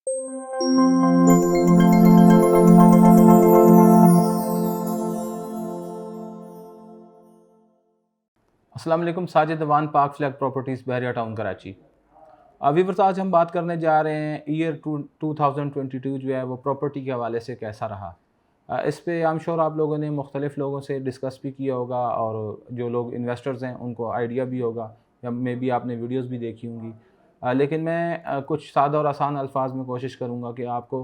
अस्सलाम वालेकुम। साजिद अवान, पाक फ्लैग प्रॉपर्टीज़, बहरिया टाउन, कराची। व्यूअर्स, आज हम बात करने जा रहे हैं ईयर 2022 जो है वो प्रॉपर्टी के हवाले से कैसा रहा। इस पे आई एम श्योर आप लोगों ने मुख्तलिफ़ लोगों से डिस्कस भी किया होगा और जो लोग इन्वेस्टर्स हैं उनको आइडिया भी होगा, या मे बी आपने वीडियोज़ भी देखी होंगी। लेकिन मैं कुछ सादा और आसान अल्फाज में कोशिश करूँगा कि आपको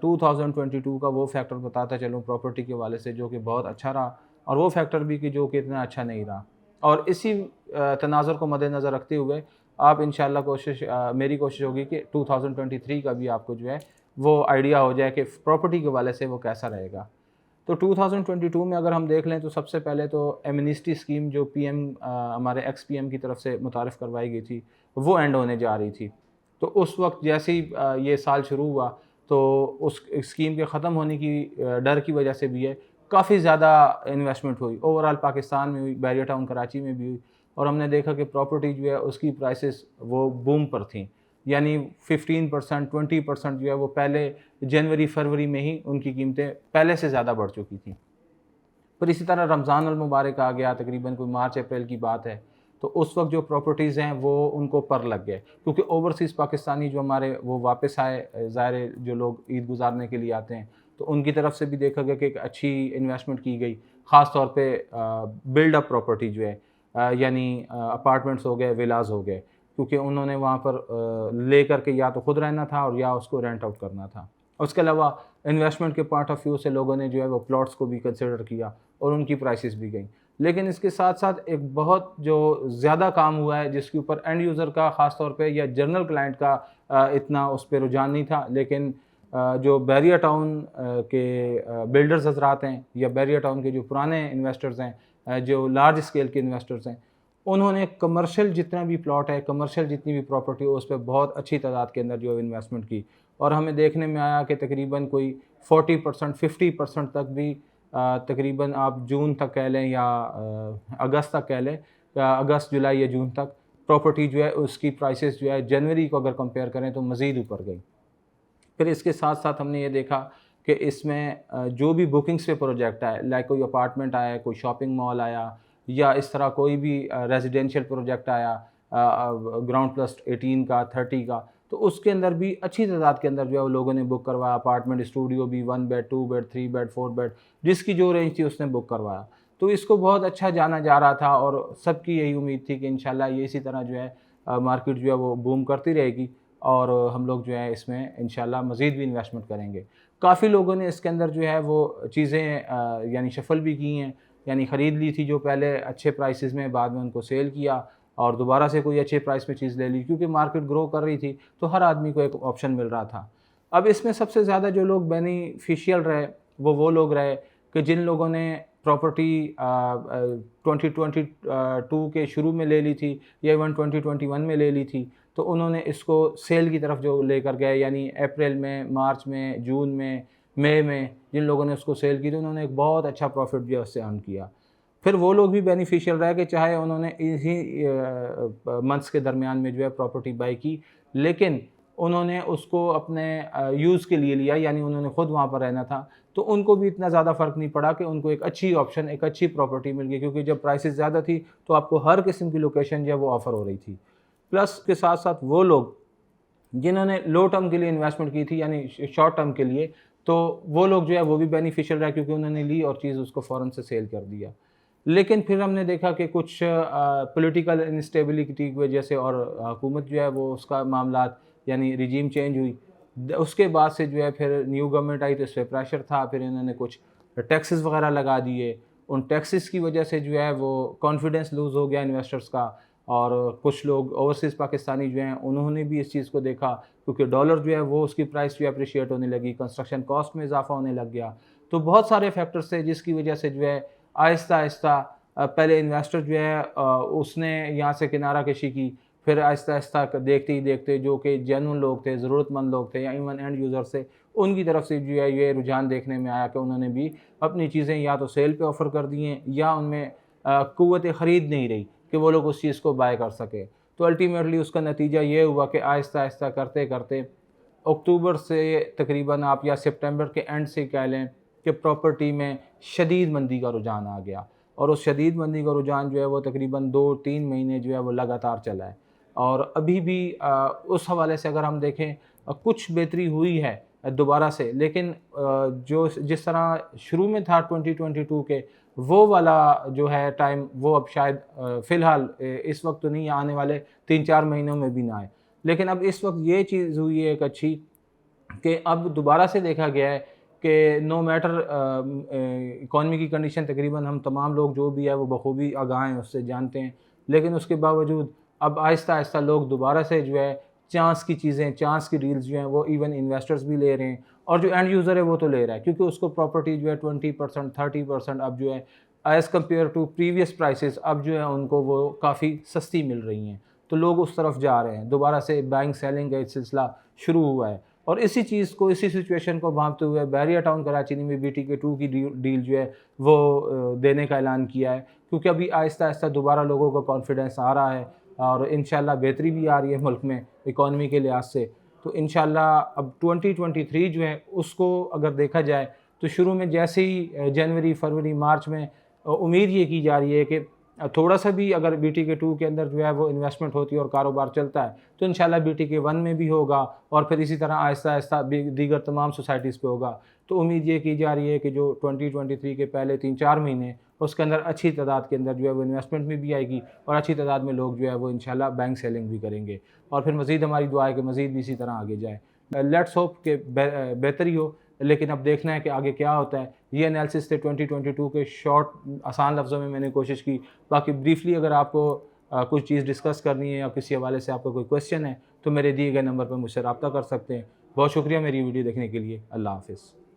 2022 का वो फैक्टर बताता चलूँ प्रॉपर्टी के हवाले से जो कि बहुत अच्छा रहा, और वो फैक्टर भी कि जो कि इतना अच्छा नहीं रहा। और इसी तनाज़ुर को मद्देनज़र रखते हुए आप इंशाअल्लाह मेरी कोशिश होगी कि 2023 का भी आपको जो है वो आइडिया हो जाए कि प्रॉपर्टी के हवाले से वो कैसा रहेगा। तो 2022 में अगर हम देख लें तो सबसे पहले तो एमनेस्टी स्कीम जो पीएम हमारे एक्स पीएम की तरफ से मुतारिफ़ करवाई गई थी, वो एंड होने जा रही थी। तो उस वक्त जैसे ही ये साल शुरू हुआ तो उस स्कीम के ख़त्म होने की डर की वजह से भी है काफ़ी ज़्यादा इन्वेस्टमेंट हुई, ओवरऑल पाकिस्तान में हुई, बैरिया टाउन कराची में भी हुई। और हमने देखा कि प्रॉपर्टी जो है उसकी प्राइसेस वो बूम पर थी, यानी 15% 20% जो है वो पहले जनवरी फरवरी में ही उनकी कीमतें पहले से ज़्यादा बढ़ चुकी थी। फिर इसी तरह रमज़ान अल मुबारक आ गया, तकरीबन कोई मार्च अप्रैल की बात है, तो उस वक्त जो प्रॉपर्टीज़ हैं वो उनको पर लग गए, क्योंकि ओवरसीज़ पाकिस्तानी जो हमारे वो वापस आए, ज़ाहिर जो लोग ईद गुजारने के लिए आते हैं, तो उनकी तरफ से भी देखा गया कि एक अच्छी इन्वेस्टमेंट की गई, ख़ास तौर पे बिल्ड अप प्रॉपर्टी जो है, यानी अपार्टमेंट्स हो गए, विलाज हो गए, क्योंकि उन्होंने वहाँ पर ले करके या तो खुद रहना था और या उसको रेंट आउट करना था। उसके अलावा इन्वेस्टमेंट के पॉइंट ऑफ व्यू से लोगों ने जो है वो प्लॉट्स को भी कंसिडर किया और उनकी प्राइसेस भी गई। लेकिन इसके साथ साथ एक बहुत जो ज़्यादा काम हुआ है जिसके ऊपर एंड यूज़र का ख़ास तौर पे या जनरल क्लाइंट का इतना उस पे रुझान नहीं था, लेकिन जो बैरिया टाउन के बिल्डर्स हज़रात हैं या बैरिया टाउन के जो पुराने इन्वेस्टर्स हैं, जो लार्ज स्केल के इन्वेस्टर्स हैं, उन्होंने कमर्शियल जितना भी प्लॉट है, कमर्शियल जितनी भी प्रॉपर्टी है, उस पे बहुत अच्छी तादाद के अंदर जो इन्वेस्टमेंट की। और हमें देखने में आया कि तकरीबन कोई 40% 50% तक भी तकरीबन आप जून तक कह लें या अगस्त तक कह लें, या अगस्त जुलाई या जून तक प्रॉपर्टी जो है उसकी प्राइसेस जो है जनवरी को अगर कंपेयर करें तो मज़ीद ऊपर गई। फिर इसके साथ साथ हमने ये देखा कि इसमें जो भी बुकिंग्स पे प्रोजेक्ट आए, लाइक कोई अपार्टमेंट आया, कोई शॉपिंग मॉल आया, या इस तरह कोई भी रेजिडेंशियल प्रोजेक्ट आया ग्राउंड प्लस 18 का 30 का, तो उसके अंदर भी अच्छी तादाद के अंदर जो है वो लोगों ने बुक करवाया। अपार्टमेंट स्टूडियो भी 1 बेड 2 बेड 3 बेड 4 बेड जिसकी जो रेंज थी उसने बुक करवाया। तो इसको बहुत अच्छा जाना जा रहा था और सबकी यही उम्मीद थी कि इंशाल्लाह ये इसी तरह जो है मार्केट जो है वो बूम करती रहेगी और हम लोग जो है इसमें इंशाल्लाह मज़ीद भी इन्वेस्टमेंट करेंगे। काफ़ी लोगों ने इसके अंदर जो है वो चीज़ें यानी शफ़ल भी की हैं, यानी ख़रीद ली थी जो पहले अच्छे प्राइसेस में, बाद में उनको सेल किया और दोबारा से कोई अच्छे प्राइस में चीज़ ले ली, क्योंकि मार्केट ग्रो कर रही थी तो हर आदमी को एक ऑप्शन मिल रहा था। अब इसमें सबसे ज़्यादा जो लोग बेनिफिशियल रहे वो लोग रहे कि जिन लोगों ने प्रॉपर्टी 2022 के शुरू में ले ली थी या इवन 2021 में ले ली थी, तो उन्होंने इसको सेल की तरफ जो लेकर गए, यानी अप्रैल में, मार्च में, जून में, मई में जिन लोगों ने उसको सेल की तो उन्होंने एक बहुत अच्छा प्रॉफिट जो है उससे अर्न किया। फिर वो लोग भी बेनिफिशियल रहे कि चाहे उन्होंने इन्हीं मंथ्स के दरमियान में जो है प्रॉपर्टी बाई की, लेकिन उन्होंने उसको अपने यूज़ के लिए लिया, यानी उन्होंने खुद वहाँ पर रहना था, तो उनको भी इतना ज़्यादा फ़र्क नहीं पड़ा कि उनको एक अच्छी ऑप्शन, एक अच्छी प्रॉपर्टी मिल गई, क्योंकि जब प्राइसेस ज़्यादा थी तो आपको हर किस्म की लोकेशन जो है वो ऑफ़र हो रही थी। प्लस के साथ साथ वो लोग जिन्होंने लो टर्म के लिए इन्वेस्टमेंट की थी, यानी शॉर्ट टर्म के लिए, तो वो लोग जो है वो भी बेनिफिशियल रहे, क्योंकि उन्होंने ली और चीज़ उसको फ़ौरन से सेल कर दिया। लेकिन फिर हमने देखा कि कुछ पॉलिटिकल इंस्टेबिलिटी की वजह से और हुकूमत जो है वो उसका मामलात, यानी रिजीम चेंज हुई, उसके बाद से जो है फिर न्यू गवर्नमेंट आई तो इस पर प्रेशर था, फिर इन्होंने कुछ टैक्सेस वगैरह लगा दिए। उन टैक्सेस की वजह से जो है वो कॉन्फिडेंस लूज़ हो गया इन्वेस्टर्स का, और कुछ लोग ओवरसीज़ पाकिस्तानी जो हैं उन्होंने भी इस चीज़ को देखा, क्योंकि डॉलर जो है वो उसकी प्राइस भी अप्रिशिएट होने लगी, कंस्ट्रक्शन कॉस्ट में इजाफा होने लग गया। तो बहुत सारे फैक्टर्स थे जिसकी वजह से जो है आहिस्ता आहिस्ता पहले इन्वेस्टर जो है उसने यहाँ से किनारा कशी की, फिर आहिस्ता आहिस्ता देखते ही देखते जो कि जेन्युइन लोग थे, ज़रूरतमंद लोग थे या इवन एंड यूज़र थे, उनकी तरफ से जो है ये रुझान देखने में आया कि उन्होंने भी अपनी चीज़ें या तो सेल पे ऑफ़र कर दी हैं या उनमें क़ुव्वत ख़रीद नहीं रही कि वो लोग उस चीज़ को बाय कर सके। तो अल्टीमेटली उसका नतीजा ये हुआ कि आहिस्ता आहिस्ता करते करते अक्टूबर से तकरीबन आप या सितंबर के एंड से कह लें कि प्रॉपर्टी में शदीद मंदी का रुझान आ गया, और उस शदीद मंदी का रुझान जो है वो तकरीबन 2-3 महीने जो है वो लगातार चला है। और अभी भी उस हवाले से अगर हम देखें कुछ बेहतरी हुई है दोबारा से, लेकिन जो जिस तरह शुरू में था 2022 के, वो वाला जो है टाइम वो अब शायद फ़िलहाल इस वक्त तो नहीं, आने वाले 3-4 महीनों में भी ना आए। लेकिन अब इस वक्त ये चीज़ हुई है एक अच्छी कि अब दोबारा से देखा गया है कि नो मैटर इकॉनमी की कंडीशन, तकरीबन हम तमाम लोग जो भी है वो बखूबी आगाह हैं, उससे जानते हैं, लेकिन उसके बावजूद अब आहिस्ता आहिस्ता लोग दोबारा से जो है चांस की चीज़ें, चांस की डील्स जो हैं वो इवन इन्वेस्टर्स भी ले रहे हैं, और जो एंड यूज़र है वो तो ले रहा है, क्योंकि उसको प्रॉपर्टी जो है 20% 30% अब जो है as compare to previous prices अब जो है उनको वो काफ़ी सस्ती मिल रही हैं। तो लोग उस तरफ जा रहे हैं, दोबारा से बाइंग सेलिंग का एक सिलसिला शुरू हुआ है। और इसी चीज़ को, इसी सिचुएशन को भांपते हुए बहरिया टाउन कराची ने भी BTK 2 की डील जो है वो देने का ऐलान किया है, क्योंकि अभी आहिस्ता आहिस्ता दोबारा लोगों को कॉन्फिडेंस आ रहा है और इंशाल्लाह बेहतरी भी आ रही है मुल्क में इकॉनमी के लिहाज से। तो इंशाल्लाह अब 2023 जो है उसको अगर देखा जाए तो शुरू में जैसे ही जनवरी, फरवरी, मार्च में उम्मीद ये की जा रही है कि थोड़ा सा भी अगर BTK 2 के अंदर जो है वो इन्वेस्टमेंट होती है और कारोबार चलता है तो इंशाल्लाह BTK 1 में भी होगा, और फिर इसी तरह आहिस्ता आहिस्ता दीगर तमाम सोसाइटीज़ पे होगा। तो उम्मीद ये की जा रही है कि जो 2023 के पहले 3-4 महीने उसके अंदर अच्छी तादाद के अंदर जो है वो इन्वेस्टमेंट में भी आएगी, और अच्छी तादाद में लोग जो है वो इंशाल्लाह बैंक सेलिंग भी करेंगे, और फिर मज़ीद हमारी दुआ है कि मज़ीद भी इसी तरह आगे जाए। लेट्स होप कि बेहतरी हो, लेकिन अब देखना है कि आगे क्या होता है। ये एनालिसिस थे 2022 के शॉर्ट आसान लफ्ज़ों में मैंने कोशिश की। बाकी ब्रीफली अगर आपको कुछ चीज़ डिस्कस करनी है या किसी हवाले से आपका कोई क्वेश्चन है तो मेरे दिए गए नंबर पर मुझसे रब्ता कर सकते हैं। बहुत शुक्रिया मेरी वीडियो देखने के लिए। अल्लाह हाफ़िज़।